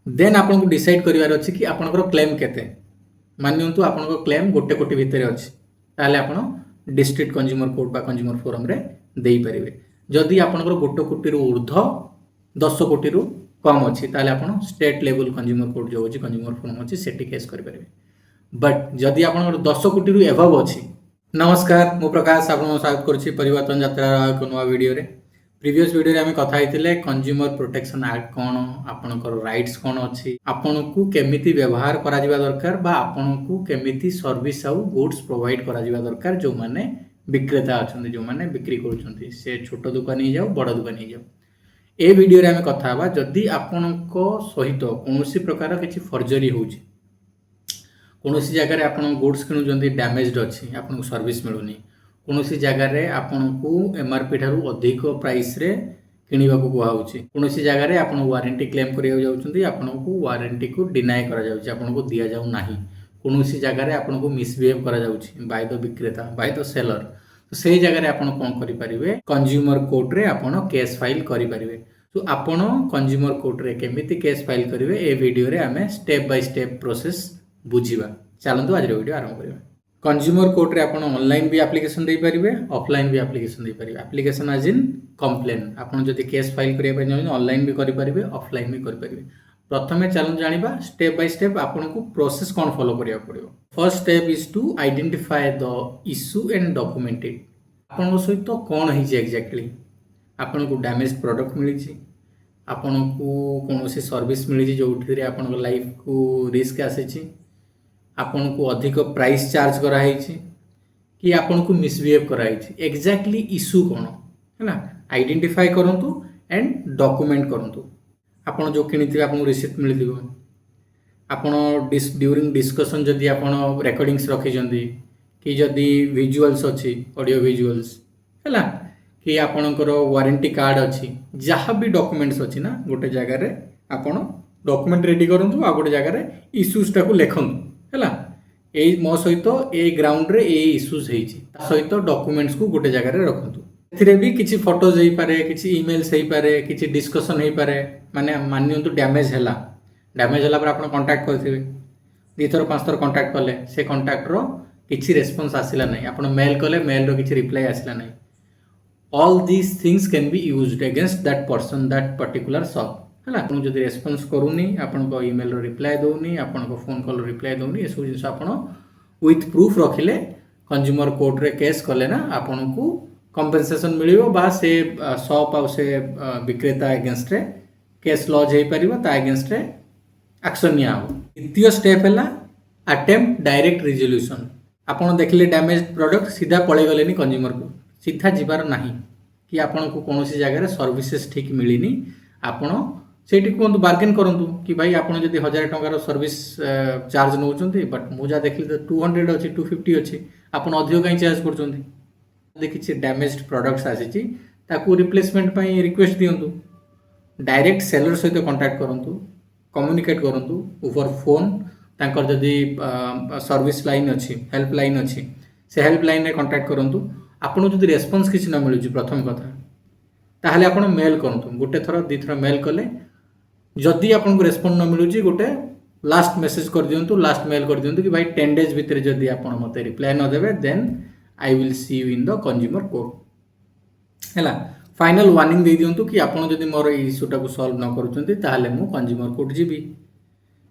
Then आपको decide करार अच्छी कि आपंकर क्लेम केते मानतु आप क्लेम 1 कोटी भितर अच्छी ताले आप डिस्ट्रिक्ट कंज्यूमर कोर्ट बा कंज्यूमर फोरम रे देई परिवे। जदि आपंकर 1 कोटी ऊर्ध्व 10 कोटी कम अच्छी ताले आप स्टेट लेवल कंज्यूमर कोर्ट जो अच्छी कंज्यूमर फोरम अच्छी सेठी केस करें। बट जदि आपंकर 10 कोटी एभव अच्छी। नमस्कार मु प्रकाश आपको स्वागत करुच्ची परिवर्तन यात्रा एक नुआ वीडियो रे। प्रीवियस वीडियो रे आम कथा होइतिले कंज्यूमर प्रोटेक्शन एक्ट कौन आपनकर राइट्स कौन अच्छी आपनको केमिति व्यवहार करा जिबा दरकार बा आपनको केमिति सर्विस आउ गुड्स प्रोवाइड करा जिबा दरकार जो माने विक्रेता अछंती जो माने बिक्री करूछंती से छोट दुकान ही जाओ बड़ दुकान ही जाओ। ए वीडियो रे आम कथा बा जदि आपनको सहित कोनोसी प्रकार किछि फर्जरी होउछि कौनसी जगह आप गुड्स किणुंट डैमेज्ड अच्छी आपको सर्विस मिलूनी कौनसी जगह आपन को एमआरपी ठारू अधिक प्राइस रे किनिबा को कहुच्छी कौनसी जगह आप वारंटी क्लेम करा आपको वारंटी को डिनाए करा आपको दि जाऊ नाही कौनसी जगह आपको मिसबिहेव करा बाय द विक्रेता बाय द सेलर तो से जगह आप कौन करेंगे कंज्यूमर कोर्ट रे आप केस फाइल करेंगे। तो आपण कंज्यूमर कोर्ट रे केमिति केस फाइल करेंगे ए वीडियो रे आमे स्टेप बाय स्टेप प्रोसेस बुझीबा। चलतु आज वीडियो आरंभ करिबा। कंज्यूमर कोर्ट रे आपण ऑनलाइन भी एप्लिकेशन दे परिबे ऑफलाइन भी एप्लिकेशन दे परिबे। एप्लिकेशन एज इन कंप्लेन आपण जदि केस फाइल करिया पय जानि ऑनलाइन भी करि परिबे ऑफलाइन भी करि परिबे। प्रथमे चलतु जानिबा स्टेप बाय स्टेप आपनको प्रोसेस कोन फॉलो करिया पड़िबो। First step is to identify the issue and document it. आपनको सहित कोन हिज एक्जेक्टली आपनको डैमेज प्रोडक्ट मिली छी आपनको कोनोसी सर्विस मिली छी जोठी आपनको लाइफ को रिस्क आसे छी आपन को अधिक प्राइस चार्ज कराई कि आपन को मिसबिहेव कराई एक्जाक्टली इश्यू कौन है ना आइडेंटिफाई करंतु एंड डॉक्यूमेंट करंतु। आपन जो किनिथिबे आपन रिसीप्ट मिलिथिबो आपन ड्यूरिंग डिस्कशन जदि आपन रेकॉर्डिंग्स रखी जंदी कि जदि विजुअल्स अच्छी ऑडियो विजुअल्स है कि आपनकर वारंटी कार्ड अच्छी जहाँ भी डॉक्यूमेंट्स अच्छी ना गोटे जगह रे आपन डॉक्यूमेंट रेडी करंतु आ गोटे जगह रे इश्यूज टाको लेखंतु है ये मो सहित ए ग्राउंड रे ए इश्यूज होती सहित डॉक्यूमेंट्स को गोटे जगह रे रखंतु। एथिरे भी किछि फोटोज हो पारे किछि ईमेल्स हो पारे किछि डिस्कशन हो पारे माने मानियंतु डैमेज हैला पर आपण कांटेक्ट करथिबे 2 थर 5 थर कांटेक्ट कले से कांटेक्ट रो किछि रेस्पॉन्स आसिला नै आपण मेल कले मेल रो किछि रिप्लाई आसिला नै all these things can be used against that person that particular shop है आपको जब रेस्पॉन्स करूनी आपण ईमेल रिप्लाई दौनी आपण फोन कॉल रिप्लाई दौनी ये सब जिन आप विथ प्रूफ रखिले कंज्यूमर कोर्ट रे केस कले ना आपन को कंपेनसेशन मिलिबो बा से शॉप आ से विक्रेता अगेंस्ट रे केस लॉज हो पारिबो ता अगेंस्ट रे एक्शन निया हो। द्वितीय स्टेप है अटेम्प्ट डायरेक्ट रिजोल्यूशन। आपन देखले डैमेज प्रोडक्ट सीधा पळे गलेनी कंज्यूमर को सीधा जिबार नाही कि आपन को कोनोसी जगह रे सर्विसेज ठीक मिलिनी आपण सेठी कहतु बार्गेन करूँ कि भाई आपड़ जब 1000 टंकार सर्विस चार्ज नौ बट मुझे देखली तो 200 अच्छी 250 अच्छी आप अधिक कहीं चार्ज कर किसी डैमेज्ड प्रोडक्ट्स आसी रिप्लेसमेंट रिक्वेस्ट दिंतु डायरेक्ट सेलर सहित कांटेक्ट करूँ कम्युनिकेट करूँ ओवर फोन तांकर जदि सर्विस लाइन अच्छी हेल्प लाइन अच्छी से हेल्प लाइन में कांटेक्ट करूँ आपको जब रेस्पॉन्स किसी न मिलूँ प्रथम कथा ताहले आपण मेल करूँ गोटे थर 2 थर मेल कले जदि आपको रेस्पॉन्ड न मिलूँ गोटे लास्ट मेसेज कर दिंतु लास्ट मेल कर दिंतु कि भाई 10 डेज भितर जदि आप मते रिप्लाई न देबे then I will see you in the consumer court है फाइनल वार्निंग दे दिंतु कि आपन जदि मोर इश्यूटा को सॉल्व न करूछंती ताहले मु कंज्यूमर कोर्ट जीवी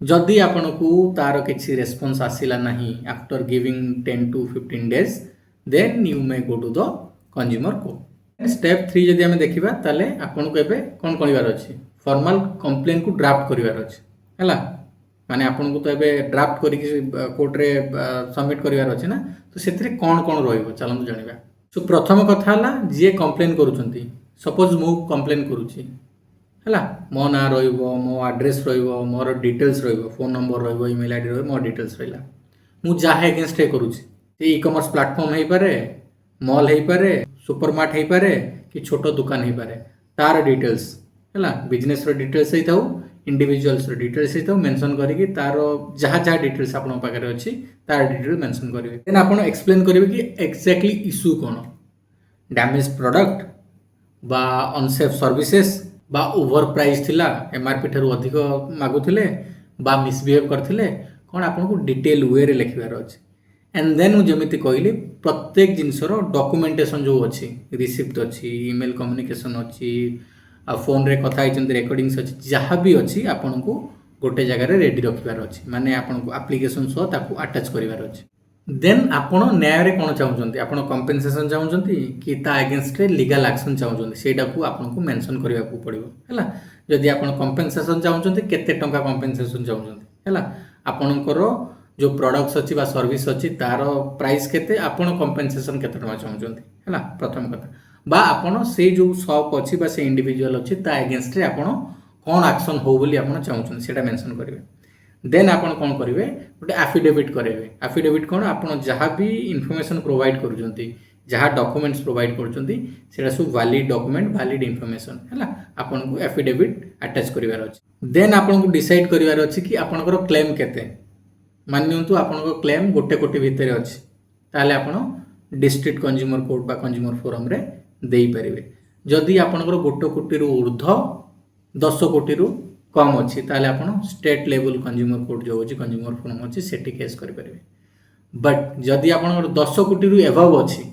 जदि आपन को तार किछि रेस्पॉन्स आसिला नाही after giving 10 to 15 days then you may go to the consumer court. Step 3 जदि आमे देखिबा ताले आपन को एबे कोन करिवार अछि फॉर्मल कंप्लेन को ड्राफ्ट करिवार अछि हैला माने आपन को तो एबे ड्राफ्ट करी कोर्ट रे सबमिट करिवार अछि ना तो सेथिरे कोन कोन रहइबो चलंतु जानिबा। सो प्रथम कथा हला जे कंप्लेन करूछंती सपोज मु कंप्लेन करूछि हैला मो ना रहइबो मो एड्रेस रहइबो मोर डिटेल्स रहइबो फोन नंबर रहइबो ईमेल आईडी रहइबो मोर डिटेल्स रहइला मु जाहे अगेंस्ट ए करूछि ई कॉमर्स प्लेटफॉर्म हे पारे मॉल हे पारे सुपरमार्ट हे पारे कि छोटो दुकान हे पारे तार डिटेल्स है बिजनेस डिटेल्स होता इंडिविजुअल्स डिटेल्स होता मेंशन करी तार जहाँ जहाँ डिटेल्स आप अच्छी तार डिटेल मेंशन करेंगे देन आप एक्सप्लेन करेंगे कि एक्जाक्टली इश्यू कौन डैमेज प्रोडक्ट बा अनसेफ सर्विसेस बा ओवर प्राइस थिला एमआरपी ठारू अधिक मागुथिले बा मिसबिहेव करथिले कौन आपको डिटेल वे रे लिखबार अच्छे एंड देन जमीती कहली प्रत्येक जिनसर डॉक्यूमेंटेशन जो अच्छी रिसिप्ट अच्छी ईमेल कम्युनिकेशन अच्छी फोन रे कथा रेकर्डिंग्स अच्छी जहाँ भी अच्छी आपन को गोटे जगह रेडी रखिबार अच्छी माने आपन को एप्लिकेशन सह ताकू अटैच करिवार अच्छी देन आपण न्याय रे कोन चाहउछंती आपण कंपेंसेशन चाहउछंती कि ता अगेंस्ट रे लीगल एक्शन चाहउछंती सेटा को आपन को मेंशन करिया को पड़िबो हैला जदि आपण कंपेंसेशन चाहउछंती केते टंका कंपेंसेशन चाहउछंती हैला आपनकर जो प्रोडक्ट्स अच्छी बा सर्विस अच्छी तार प्राइस केते आपण कंपेंसेशन केते टंका चाहउछंती हैला प्रथम कथा बा आपण से जो शॉप अच्छी बा से इंडिविजुअल अच्छी ता अगेंस्ट रे आपण कोन एक्शन हो बोली आपण चाहउछंती सेटा मेंशन करिवे देन आपण कौन करेंगे गोटे एफिडेविट करेंगे एफिडेविट कौन आप जहाँ भी इनफॉरमेशन प्रोवाइड करुँच जहाँ डॉक्यूमेंट्स प्रोवाइड करा सब वैलिड डॉक्यूमेंट वैलिड इनफॉरमेशन है आपन को एफिडेविट अटैच करार अच्छे देन आपन को डिसाइड करार अच्छे कि आपनकर क्लेम केते मानियंतु आपनकर क्लेम गोटे कोटी भितर अच्छी ताले आपण डिस्ट्रिक्ट कंज्यूमर कोर्ट बा कंज्यूमर फोरम रे देई परिवे जदि आपनकर गोटे कोटी रु ऊर्ध्व 10 कोटी रु कम अच्छी ताले आपण स्टेट लेवल कंज्यूमर कोर्ट जो अच्छी कंज्यूमर फोरम अच्छी सेठी केस करें बट जदि आप 10 कोटी रु एभव अच्छी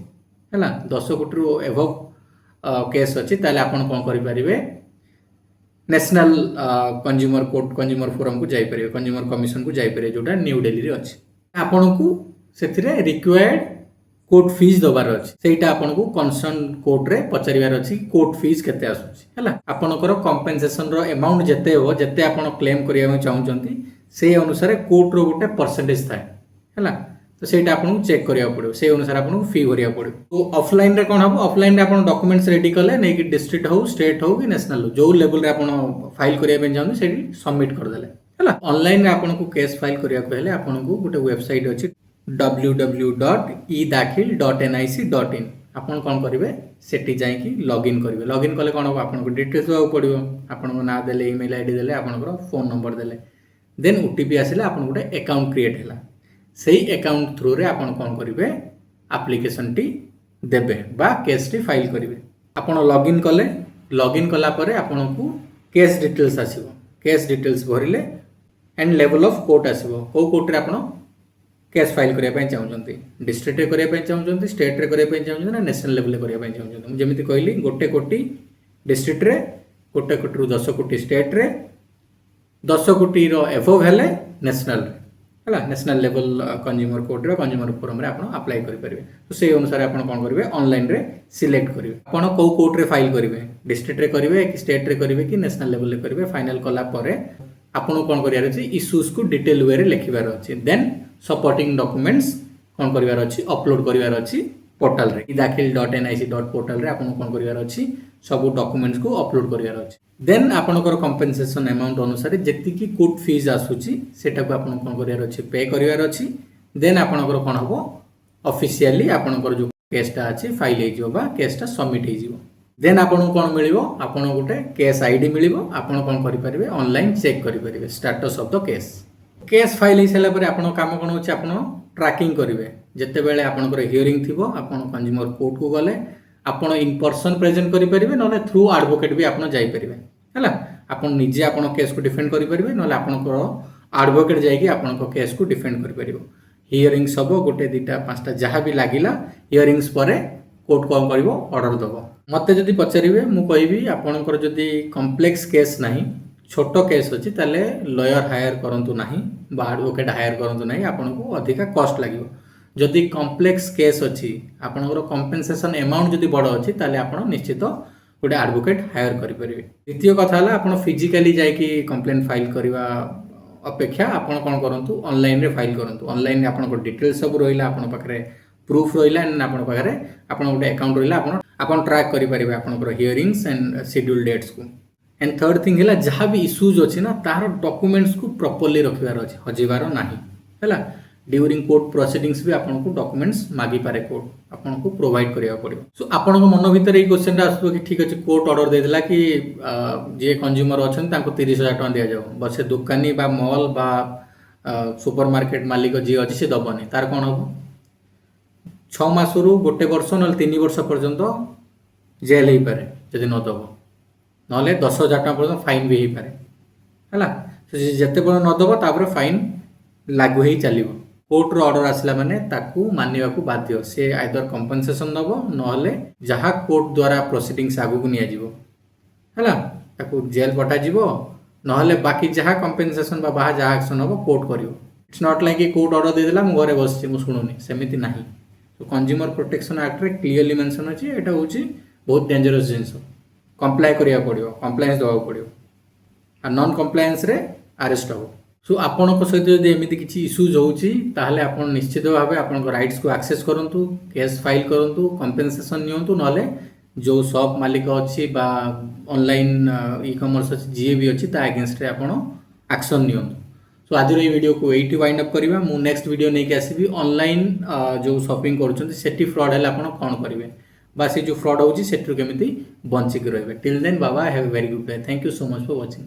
है 10 कोटी रु एभव केस अच्छी ताले आपण कौन करें national consumer court consumer forum को जापर कंज्यूमर कमिशन को जापर जोटा न्यू दिल्ली रे अच्छी आपण को से रिक्वायर्ड कोर्ट फीस दबार अच्छी सेटा आपन को कंसर्न कोर्ट रे पचारिबार अच्छी कोर्ट फीस केते आसुची हैला आपनकर कंपेंसेशन रो अमाउंट जते हो जते आपन क्लेम करिया में चाहउचंती से अनुसार कोर्ट रो गोटे परसेंटेज थाए हैला तो सेटा आपन को चेक करिया पड़ो से अनुसार आपन को फी भरिया पड़ो तो ऑफलाइन रे कोन हबो ऑफलाइन रे आपन डॉक्यूमेंट्स रेडी करले नै कि डिस्ट्रिक्ट हो स्टेट हो कि नेशनल हो जो लेवल रे आपन फाइल करिया में चाहउनी सेठी सबमिट कर देले हैला ऑनलाइन रे आपन को केस फाइल करिया को हेले आपन को गोटे वेबसाइट अछि www.edakhil.nic.in आपन कौन करेंगे सेठी जाइए लॉगिन करेंगे लॉगिन कले कौन हम आपको डिटेल्स देवा पड़ो आपन ना देले ईमेल आईडी देले आपन फोन नंबर देले देन ओटीपी आसिले आपन गोटे अकाउंट क्रिएट हैला सेही अकाउंट थ्रू रे आपन कौन करेंगे एप्लिकेशन टी देबे बा केस टी फाइल करेंगे आपन लॉगिन कला परे आपन को केस डिटेल्स आसीबो केस डिटेल्स भरिले एंड लेवल ऑफ कोर्ट आसीबो को कोर्ट रे आपन केस फाइल करने चाहते डिस्ट्रिक्ट करने चाहते स्टेट रे करने चाहते ना नेशनल लेवल करने चाहते जमी कहली गोटे कोटी डिस्ट्रिक्ट रे गोटे कोटी रु 10 कोटी स्टेट रे 10 कोटी रो एभव हेले नेशनल है नेशनल लेवल कंज्यूमर कोर्ट रे कंज्यूमर फोरम रे आपण अप्लाई करि परिबे तो से अनुसार आपण कोन करिवे ऑनलाइन रे सिलेक्ट करिवे आपण को कोर्ट रे फाइल करिवे डिस्ट्रिक्ट रे करिवे कि स्टेट रे करिवे कि नेशनल लेवल रे करिवे फाइनल कला परे आपण कोन करियार अछि इश्यूज को डिटेल वे रे लिखिबार अछि देन सपोर्टिंग डॉक्यूमेंट्स कौन करिवार अछि अपलोड करिवार अछि पोर्टल रे edakhil.nic.portal रे आपन कोन करिवार अछि सब डॉक्यूमेंट्स को अपलोड करिवार अछि देन आपनकर कंपेंसेशन अमाउंट अनुसार जेति की कोर्ट फीस आसुची सेटा को आपन कोन करिवार अछि पे करिवार अछि देन आपनकर कोन हबो ऑफिशियली आपनकर जो केसटा अछि फाइल हे जिवो बा केसटा सबमिट हे जिवो देन आपन कोन मिलिबो आपन गोटे केस आईडी मिलिबो आपन कोन करि परिबे ऑनलाइन चेक करि परिबे status of the case case file हो सारा पर आपन काम कौन होची आपन ट्रैकिंग करेंगे जिते बेले आपनकर हियरिंग थिबो आपन कंज्यूमर कोर्ट को गले आपन इन पर्सन प्रेजेंट करि परिबे नले थ्रू एडवोकेट भी आपन जाई परिबे हैला आपन निजे आपन केस को डिफेंड करि परिबे नले आपनकर एडवोकेट जाई आपन केस को डिफेंड करि परिबो हियरिंग सब गोटे दुटा पांचटा जहाँ भी लागिला हियरिंग्स परे कोर्ट कौन करिवो ऑर्डर दबो मते जदि पचारिबे मु कहिबी आपनकर जदि कॉम्प्लेक्स केस नाही छोट केस अच्छी ताले लॉयर हायर करंतु नाही बा एडवोकेट हायर करंतु नाही आपनको अधिका कॉस्ट लागिवो जदि कॉम्प्लेक्स केस अच्छी आपनकर कंपेंसेशन अमाउंट जदि बड़ अच्छी ताले आपण निश्चित गोटे एडवोकेट हायर करि परिबे द्वितीय कथा हला आपण फिजिकली जाई कंप्लेन फाइल करबा अपेक्षा आपण कोन करंतु ऑनलाइन रे फाइल करंतु ऑनलाइन आपनको डिटेल्स सब रहिला आपण पाखरे प्रूफ रहिला एंड आपण पाखरे आपण गोटे अकाउंट रहिला आपण ट्रैक करि परिबे आपनकर हियरिंग्स एंड शेड्यूल डेट्स को एंड थर्ड थिंग है जहाँ भी इश्यूज अच्छी ना तार डॉक्यूमेंट्स को प्रॉपर्ली रखिबार अच्छे हजेबार नाही है ड्यूरिंग कोर्ट प्रोसीडिंग्स भी आपको डॉक्यूमेंट्स मागी पारे कोर्ट आपको प्रोवाइड करिया पड़ो सो आपण मन भीतर ये क्वेश्चन आसो कि ठीक अच्छे कोर्ट ऑर्डर देदेला कि जे कंज्यूमर अच्छा 30,000 टका दि जाओ बस से दुकानी बा मॉल बा सुपर मार्केट मालिक जी अच्छी से दबनी तार कौन हम 6 मासरू 1 वर्ष ना 3 वर्ष पर्यंत जेल हो पारे जदि न दब ନହେଲେ 10,000 ଟଙ୍କା ପର୍ଯ୍ୟନ୍ତ ଫାଇନ୍ ବି ହେଇପାରେ ହେଲା। ଯେତେ ପର୍ଯ୍ୟନ୍ତ ନ ଦେବ ତାପରେ ଫାଇନ୍ ଲାଗୁ ହେଇ ଚାଲିବ। କୋର୍ଟର ଅର୍ଡ଼ର ଆସିଲା ମାନେ ତାକୁ ମାନିବାକୁ ବାଧ୍ୟ। ସେ ଆଇଦର କମ୍ପନସେସନ୍ ଦେବ ନହେଲେ ଯାହା କୋର୍ଟ ଦ୍ୱାରା ପ୍ରୋସିଡ଼ିଂସ୍ ଆଗକୁ ନିଆଯିବ ହେଲା, ତାକୁ ଜେଲ୍ ପଠାଯିବ ନହେଲେ ବାକି ଯାହା କମ୍ପେନସେସନ୍ ବା ଯାହା ଆକ୍ସନ୍ ହେବ କୋର୍ଟ କରିବ। It's not like court order ଦେଇଦେଲା ମୁଁ ଘରେ ବସିଛି ମୁଁ ଶୁଣୁନି, ସେମିତି ନାହିଁ। କଞ୍ଜ୍ୟୁମର ପ୍ରୋଟେକ୍ସନ୍ ଆକ୍ଟରେ କ୍ଲିୟରଲି ମେନସନ୍ ଅଛି ଏଇଟା ହେଉଛି ବହୁତ ଡେଞ୍ଜରସ୍ ଜିନିଷ, କମ୍ପ୍ଲାଏ କରିବାକୁ ପଡ଼ିବ, କମ୍ପ୍ଲାଏନ୍ସ ଦେବାକୁ ପଡ଼ିବ, ଆଉ ନନ୍ କମ୍ପ୍ଲାଏନ୍ସରେ ଆରେଷ୍ଟ ହେବ। ସୋ ଆପଣଙ୍କ ସହିତ ଯଦି ଏମିତି କିଛି ଇସ୍ୟୁଜ୍ ହେଉଛି ତାହେଲେ ଆପଣ ନିଶ୍ଚିତ ଭାବେ ଆପଣଙ୍କ ରାଇଟ୍ସକୁ ଆକ୍ସେସ୍ କରନ୍ତୁ, କେସ୍ ଫାଇଲ୍ କରନ୍ତୁ, କମ୍ପେନସେସନ୍ ନିଅନ୍ତୁ, ନହେଲେ ଯେଉଁ ସପ୍ ମାଲିକ ଅଛି ବା ଅନଲାଇନ୍ ଇ କମର୍ସ ଅଛି ଯିଏ ବି ଅଛି ତା ଏଗେନଷ୍ଟରେ ଆପଣ ଆକ୍ସନ୍ ନିଅନ୍ତୁ। ସୋ ଆଜିର ଏଇ ଭିଡ଼ିଓକୁ ଏଇଠି ୱାଇଣ୍ଡ ଅପ୍ କରିବା। ମୁଁ ନେକ୍ସଟ ଭିଡ଼ିଓ ନେଇକି ଆସିବି ଅନଲାଇନ୍ ଯେଉଁ ସପିଂ କରୁଛନ୍ତି ସେଠି ଫ୍ରଡ଼୍ ହେଲେ ଆପଣ କ'ଣ କରିବେ ବା ସେ ଯେଉଁ ଫ୍ରଡ଼୍ ହେଉଛି ସେଠୁ କେମିତି ବଞ୍ଚିକି ରହିବେ। ଟିଲ୍ ଦେନ୍ ବାବା have a very good day. Thank you so much for watching.